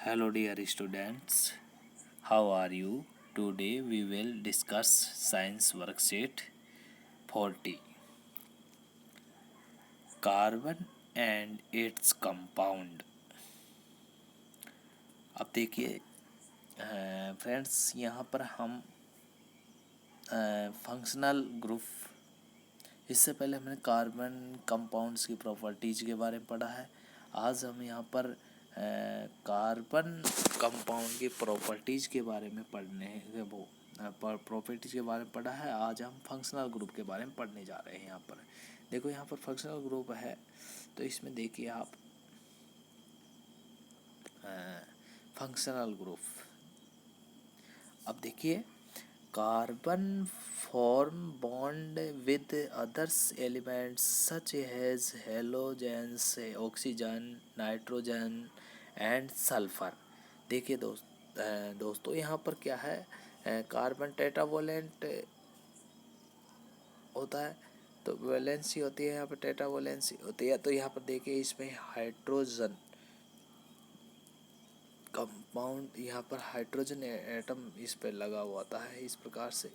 Hello dear students, how are you? Today we will discuss science worksheet 40, carbon and its compound. अब देखिए friends, यहाँ पर हम functional group, इससे पहले हमने कार्बन कंपाउंड्स की प्रॉपर्टीज के बारे में पढ़ा है। आज हम यहाँ पर कार्बन कंपाउंड की प्रॉपर्टीज के बारे में प्रॉपर्टीज के बारे में पढ़ा है। आज हम फंक्शनल ग्रुप के बारे में पढ़ने जा रहे हैं। यहाँ पर देखो, यहाँ पर फंक्शनल ग्रुप है, तो इसमें देखिए आप फंक्शनल ग्रुप। अब देखिए, carbon form bond with others elements such as halogens, oxygen, nitrogen and sulfur। देखिए दोस्तों यहाँ पर क्या है, कार्बन टेट्रावोलेंट होता है, तो वैलेंसी होती है, यहाँ पर टेट्रावोलेंसी होती है। तो यहाँ पर देखिए, इसमें हाइड्रोजन कंपाउंड, यहाँ पर हाइड्रोजन एटम इस पर लगा हुआ होता है इस प्रकार से।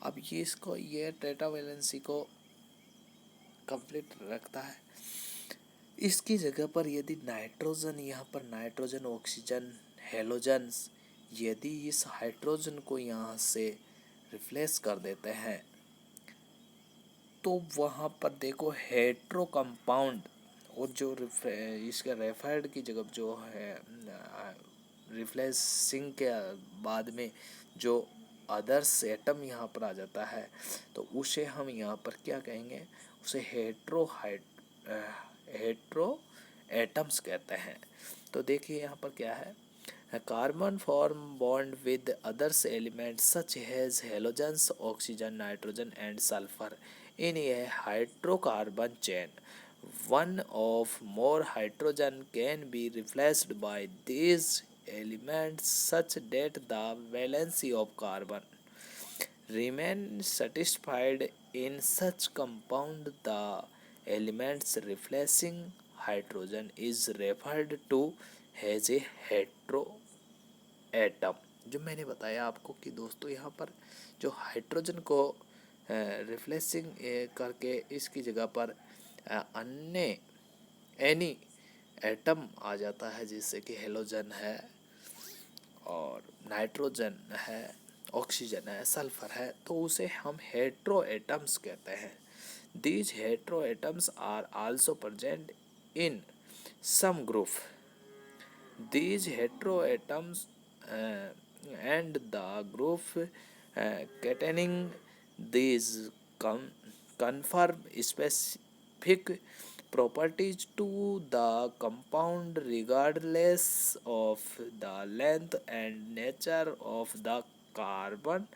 अब ये टेट्रावैलेंसी को कंप्लीट रखता है। इसकी जगह पर यदि नाइट्रोजन, यहाँ पर नाइट्रोजन, ऑक्सीजन, हेलोजन्स, यदि इस हाइड्रोजन को यहाँ से रिप्लेस कर देते हैं, तो वहाँ पर देखो हेट्रो कंपाउंड, और जो इसके रेफाइड की जगह जो है रिप्लेसिंग के बाद में जो अदर्स एटम यहाँ पर आ जाता है, तो उसे हम यहाँ पर क्या कहेंगे, उसे हेट्रो एटम्स कहते हैं। तो देखिए यहाँ पर क्या है, carbon form bond with others elements such as halogens, oxygen, nitrogen and sulphur in a hydrocarbon chain. One or more hydrogen can be replaced by these elements such that the valency of carbon remain satisfied. In such compound, the elements replacing hydrogen is referred to as a heteroatom। जो मैंने बताया आपको कि दोस्तों यहाँ पर जो hydrogen को रिप्लेसिंग करके इसकी जगह पर अन्य एनी एटम आ जाता है, जैसे कि हेलोजन है और नाइट्रोजन है, ऑक्सीजन है, सल्फर है, तो उसे हम हेट्रो एटम्स कहते हैं। These hetero atoms are also present in some group. These heteroatoms and the group containing these confer specific properties to the compound regardless of the length and nature of the carbon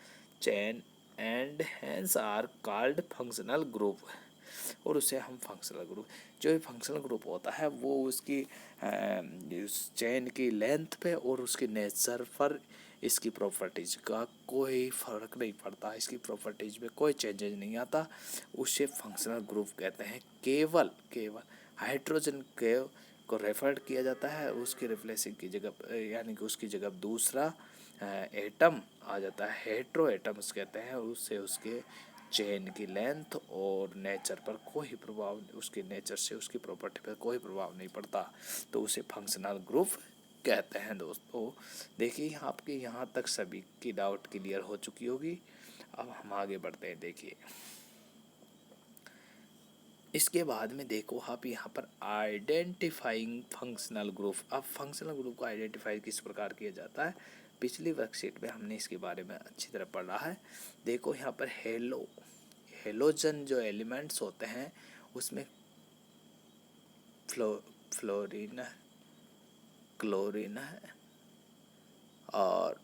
chain, and hence are called functional group। और उसे हम functional group, जो भी functional group होता है वो उसकी chain की लेंथ पे और उसकी नेचर पर इसकी प्रॉपर्टीज का कोई फ़र्क नहीं पड़ता, इसकी प्रॉपर्टीज में कोई चेंजेज नहीं आता, उसे फंक्शनल ग्रुप कहते हैं। केवल हाइड्रोजन को रेफर्ड किया जाता है, उसकी रिप्लेसिंग की जगह यानी कि उसकी जगह दूसरा एटम आ जाता है, हेट्रो एटम्स कहते हैं। उससे उसके चेन की लेंथ और नेचर पर कोई प्रभाव, उसके नेचर से उसकी प्रॉपर्टी पर कोई प्रभाव नहीं पड़ता, तो उसे फंक्शनल ग्रुप कहते हैं। दोस्तों देखिए, आपके यहाँ तक सभी की डाउट क्लियर हो चुकी होगी। अब हम आगे बढ़ते हैं। देखिए इसके बाद में देखो आप यहाँ पर आइडेंटिफाइंग फंक्शनल ग्रुप। अब फंक्शनल ग्रुप को आइडेंटिफाई किस प्रकार किया जाता है, पिछली वर्कशीट में हमने इसके बारे में अच्छी तरह पढ़ा है। देखो यहाँ पर हेलोजन जो एलिमेंट्स होते हैं उसमें फ्लोरीन है, क्लोरीन है और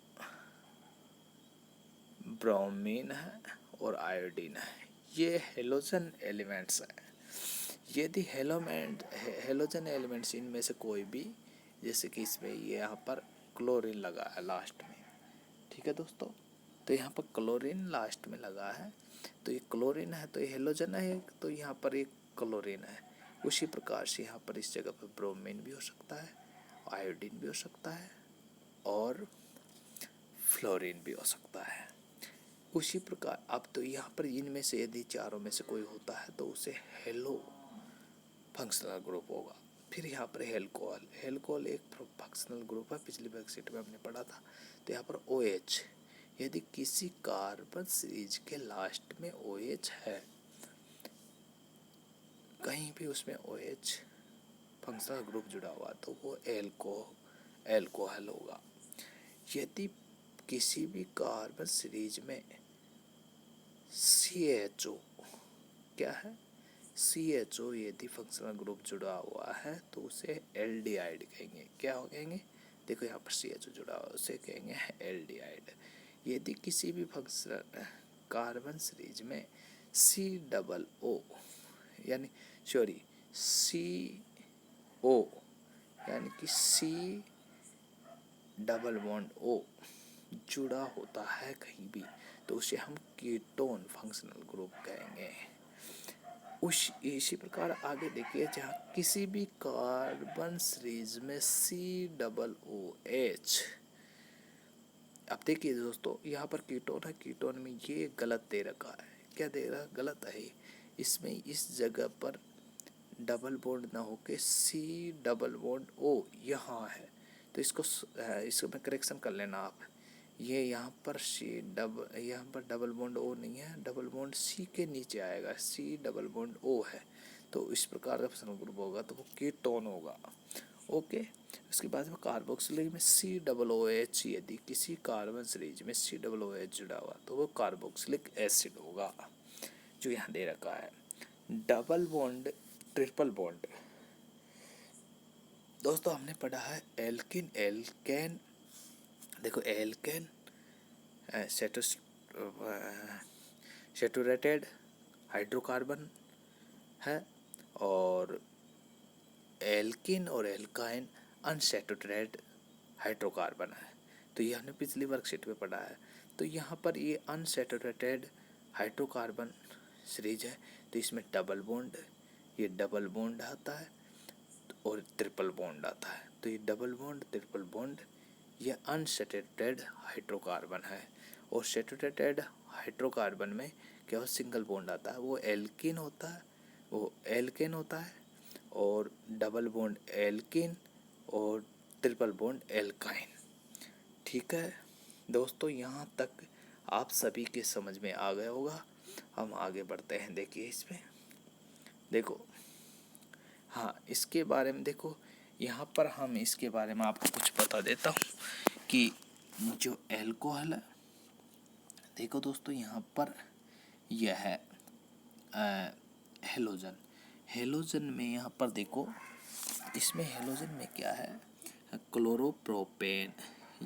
ब्रोमीन है और आयोडीन है, ये हेलोजन एलिमेंट्स हैं। यदि हेलोजन एलिमेंट्स इनमें से कोई भी, जैसे कि इसमें ये यहाँ पर क्लोरीन लगा है लास्ट में, ठीक है दोस्तों, तो यहाँ पर क्लोरीन लास्ट में लगा है, तो ये क्लोरीन है, तो ये हेलोजन है, तो यहाँ पर एक क्लोरीन है। उसी प्रकार से यहाँ पर इस जगह पर ब्रोमीन भी हो सकता है आयोडीन भी हो सकता है और फ्लोरीन भी हो सकता है। उसी प्रकार अब तो यहाँ पर इनमें से यदि चारों में से कोई होता है तो उसे हेलो फंक्शनल ग्रुप होगा। फिर यहाँ पर हेल्कोहल, हेल्कोहल एक फंक्शनल ग्रुप है, पिछली वर्कशीट में हमने पढ़ा था। तो यहाँ पर OH, यदि किसी कार्बन सीरीज के लास्ट में OH है, कहीं भी उसमें OH फंक्शनल ग्रुप जुड़ा हुआ तो वो एल्कोहल होगा। यदि किसी भी कार्बन सीरीज में CHO, क्या है CHO, यदि फंक्शनल ग्रुप जुड़ा हुआ है तो उसे एल्डिहाइड कहेंगे। क्या हो कहेंगे, देखो यहाँ पर CHO जुड़ा हुआ है, उसे कहेंगे एल्डिहाइड। यदि किसी भी फंक्शनल कार्बन सीरीज में COO यानी CO यानी कि C+O जुड़ा होता है कहीं भी तो उसे हम कीटोन फंक्शनल ग्रुप कहेंगे। इसी प्रकार आगे देखिए, जहाँ किसी भी कार्बन सीरीज में COOH, अब देखिए दोस्तों यहाँ पर कीटोन है, कीटोन में ये गलत दे रखा है। क्या दे रहा, गलत है इसमें, इस जगह पर डबल बॉन्ड ना होके C+O यहाँ है तो इसको में करेक्शन कर लेना आप। ये यहाँ पर यहाँ पर डबल बॉन्ड O नहीं है, डबल बॉन्ड C के नीचे आएगा, C+O है तो इस प्रकार का फंक्शनल ग्रुप होगा तो वो कीटोन होगा। ओके, उसके बाद में कार्बोक्सिलिक में COOH, यदि किसी कार्बन सीरीज में COOH जुड़ा हुआ तो वो कार्बोक्सिलिक एसिड होगा, जो यहाँ दे रखा है। डबल बॉन्ड, ट्रिपल बॉन्ड, दोस्तों हमने पढ़ा है एल्किन, एल्केन। देखो एल्केन सैचुरेटेड हाइड्रोकार्बन है और एल्किन और एल्काइन अनसैचुरेटेड हाइड्रोकार्बन है। तो ये हमने पिछली वर्कशीट में पढ़ा है। तो यहाँ पर ये अनसैचुरेटेड हाइड्रोकार्बन सीरीज है तो इसमें डबल बॉन्ड, ये डबल बॉन्ड आता है और ट्रिपल बॉन्ड आता है। तो ये डबल बॉन्ड, ट्रिपल बॉन्ड, ये अनसैचुरेटेड हाइड्रोकार्बन है। और सैचुरेटेड हाइड्रोकार्बन में केवल सिंगल बॉन्ड आता है, वो एल्किन होता है, वो एल्केन होता है, और डबल बॉन्ड एल्किन और ट्रिपल बॉन्ड एल्काइन। ठीक है दोस्तों, यहाँ तक आप सभी के समझ में आ गया होगा। हम आगे बढ़ते हैं। देखिए इसमें देखो, हाँ इसके बारे में देखो, यहाँ पर हम इसके बारे में आपको कुछ बता देता हूँ कि जो एल्कोहल है, देखो दोस्तों यहाँ पर यह है हेलोजन। हेलोजन में यहाँ पर देखो, इसमें हेलोजन में क्या है, क्लोरोप्रोपेन।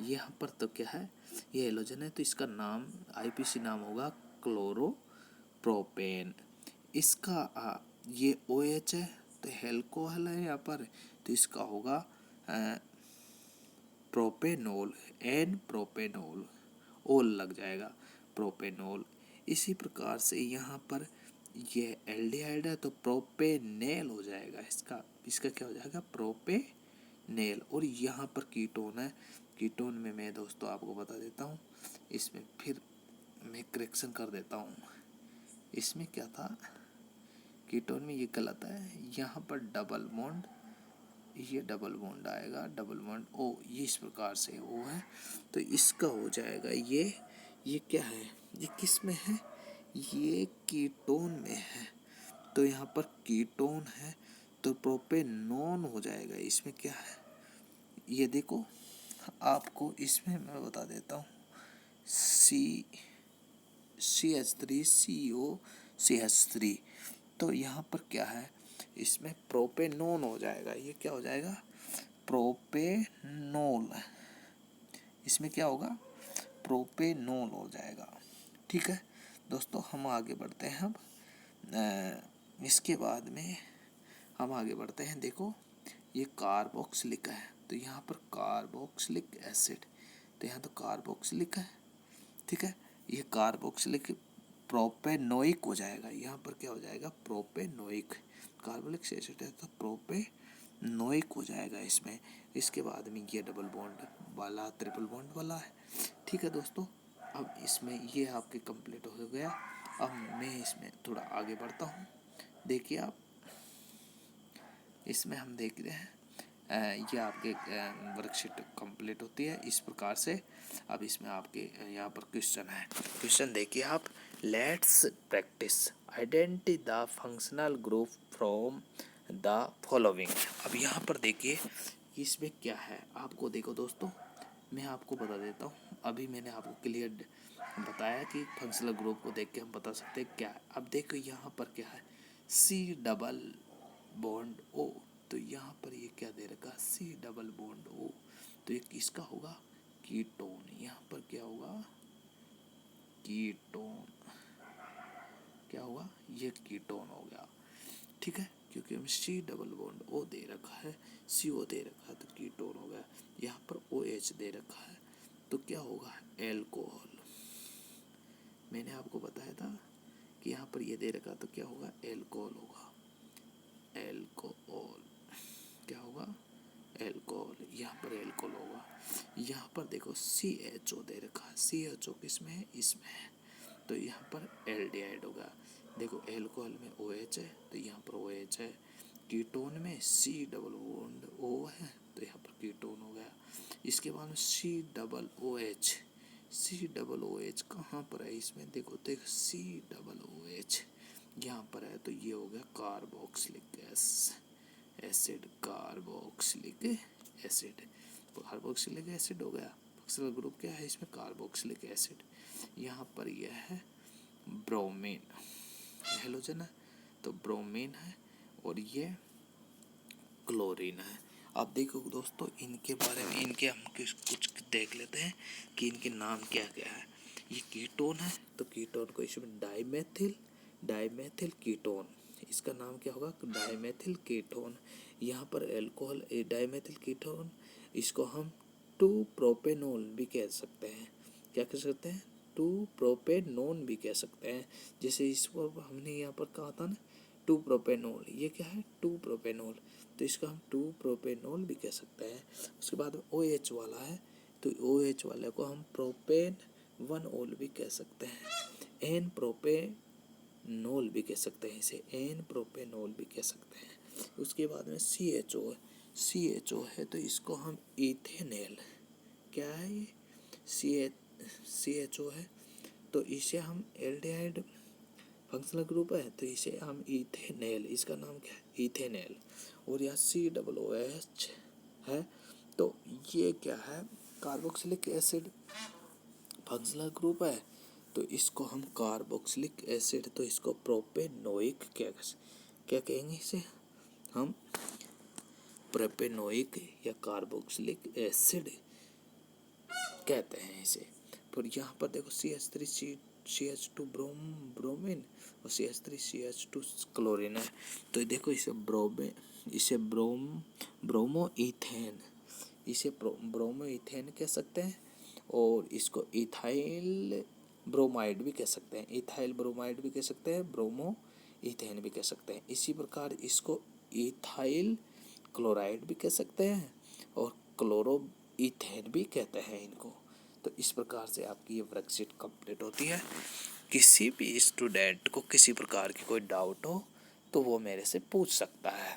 यहाँ पर तो क्या है, ये हेलोजन है तो इसका नाम IPC नाम होगा क्लोरोप्रोपेन। इसका ये OH है तो हेल्कोहल है यहाँ पर, तो इसका होगा प्रोपेनोल, एन प्रोपेनोल, ओल लग जाएगा, प्रोपेनोल। इसी प्रकार से यहाँ पर ये एल्डिहाइड है तो प्रोपेनेल हो जाएगा, इसका क्या हो जाएगा, प्रोपेनेल। और यहाँ पर कीटोन है, कीटोन में मैं दोस्तों आपको बता देता हूँ, इसमें फिर मैं करेक्शन कर देता हूँ। इसमें क्या था, कीटोन में ये गलत है, यहाँ पर डबल बॉन्ड, ये डबल बॉन्ड आएगा, डबल बॉन्ड O, ये इस प्रकार से O है तो इसका हो जाएगा ये क्या है, ये किस में है, ये कीटोन में है तो यहाँ पर कीटोन है तो प्रोपेनॉन हो जाएगा। इसमें क्या है, ये देखो आपको इसमें मैं बता देता हूँ, CH3COCH3, तो यहाँ पर क्या है, इसमें प्रोपेनोन हो जाएगा, ये क्या हो जाएगा, प्रोपेनोल। इसमें क्या होगा, प्रोपेनोल हो जाएगा। ठीक है दोस्तों, हम आगे बढ़ते हैं। अब इसके बाद में हम आगे बढ़ते हैं। देखो ये कार्बोक्सिलिक है तो यहाँ पर कार्बोक्सिलिक एसिड, तो यहाँ तो कार्बोक्सिलिक है, ठीक है, ये कार्बोक्सिलिक प्रोपेनोइक हो जाएगा, यहाँ पर क्या हो जाएगा, प्रोपेनोइक। कार्बोक्सिलिक एसिड है तो प्रोपेनोइक नोइक हो जाएगा इसमें। इसके बाद में ये डबल बॉन्ड वाला ट्रिपल बॉन्ड वाला है। ठीक है दोस्तों, अब इसमें ये आपके कंप्लीट हो गया। अब मैं इसमें थोड़ा आगे बढ़ता हूँ। देखिए आप, इसमें हम देख रहे हैं ये आपके वर्कशीट कंप्लीट होती है इस प्रकार से। अब इसमें आपके यहाँ पर क्वेश्चन है। क्वेश्चन देखिए आप, let's practice identify the functional group from the following. अब यहाँ पर देखिए इसमें क्या है, आपको देखो दोस्तों, मैं आपको बता देता हूँ। अभी मैंने आपको क्लियर बताया कि फंक्शनल ग्रुप को देख के हम बता सकते हैं क्या है। अब देखो यहाँ पर क्या है, सी डबल बॉन्ड ओ, तो यहाँ पर ये क्या दे रखा, सी डबल बॉन्ड ओ, तो ये किसका होगा, कीटोन। यहाँ पर क्या होगा, कीटोन, क्या होगा, ये कीटोन हो गया। ठीक है, क्योंकि हमें सी डबल बॉन्ड ओ दे रखा है, सी ओ दे रखा है, तो कीटोन हो गया। यहाँ पर ओ एच दे रखा है, तो क्या होगा, एल्कोहल। मैंने आपको बताया था कि यहाँ पर ये दे रखा, तो क्या होगा, एल्कोहल होगा, एल्कोहल, क्या होगा, एल्कोहल। यहाँ पर एल्कोहल होगा। यहाँ पर देखो सी एच ओ दे रखा है, सी एच ओ किस में है, इसमें है, तो यहाँ पर एल्डिहाइड होगा। देखो एल्कोहल में ओ एच है, तो यहाँ पर ओ एच है। कीटोन में सी डबल बॉन्ड ओ है, तो यहाँ पर कीटोन हो गया। इसके बाद में C double O H, C double O H कहाँ पर है इसमें, देखो देखो सी डबल ओ एच यहाँ पर है, तो ये हो गया carboxylic acid, carboxylic acid, carboxylic acid हो गया। फंक्शनल ग्रुप क्या है इसमें, कार्बोक्सिलिक एसिड। यहाँ पर यह है ब्रोमीन, हेलोजन है, तो ब्रोमीन है, और ये क्लोरीन है। अब देखो दोस्तों, इनके बारे में, इनके हम कुछ देख लेते हैं कि इनके नाम क्या क्या है। ये कीटोन है, तो कीटोन को इसमें डाइमेथिल कीटोन, इसका नाम क्या होगा, डाइमेथिल कीटोन। यहाँ पर एल्कोहल डाइमेथिल कीटोन, इसको हम 2 प्रोपेनॉल भी कह सकते हैं। क्या कह सकते हैं, 2 प्रोपेनॉन भी कह सकते हैं। जैसे इस पर हमने यहाँ पर कहा था ना 2 प्रोपेनॉल, ये क्या है, 2 प्रोपेनॉल, तो इसका हम 2 प्रोपेनॉल भी कह सकते हैं। उसके बाद में OH वाला है, तो OH वाले को हम प्रोपेन 1 ऑल भी कह सकते हैं। एन प्रोपेनॉल भी कह सकते हैं, इसे एन प्रोपेनॉल भी कह सकते हैं। उसके बाद में CHO है, तो इसको हम इथेनॉल, क्या है ये, CHO है, तो इसे हम एल्डिहाइड फंक्शनल ग्रुप है, तो इसे हम इथेनॉल, इसका नाम क्या है, इथेनॉल। और यहाँ COOH है, तो ये क्या है, कार्बोक्सिलिक एसिड फंक्शनल ग्रुप है, तो इसको हम कार्बोक्सिलिक एसिड, तो इसको प्रोपेनोइक क्या कहेंगे, इसे हम प्रोपेनोइक या कार्बोक्सिलिक एसिड कहते हैं इसे। पर यहाँ पर देखो CH3 CH2 ब्रोमीन और CH3 क्लोरीन है, तो देखो इसे ब्रोमो इथेन, इसे ब्रोमो इथेन कह सकते हैं, और इसको इथाइल ब्रोमाइड भी कह सकते हैं, इथाइल ब्रोमाइड भी कह सकते हैं, ब्रोमो इथेन भी कह सकते हैं। इसी प्रकार इसको इथाइल क्लोराइड भी कह सकते हैं, और क्लोरो इथेन भी कहते हैं इनको। तो इस प्रकार से आपकी ये वर्कशीट कंप्लीट होती है। किसी भी स्टूडेंट को किसी प्रकार की कोई डाउट हो तो वो मेरे से पूछ सकता है।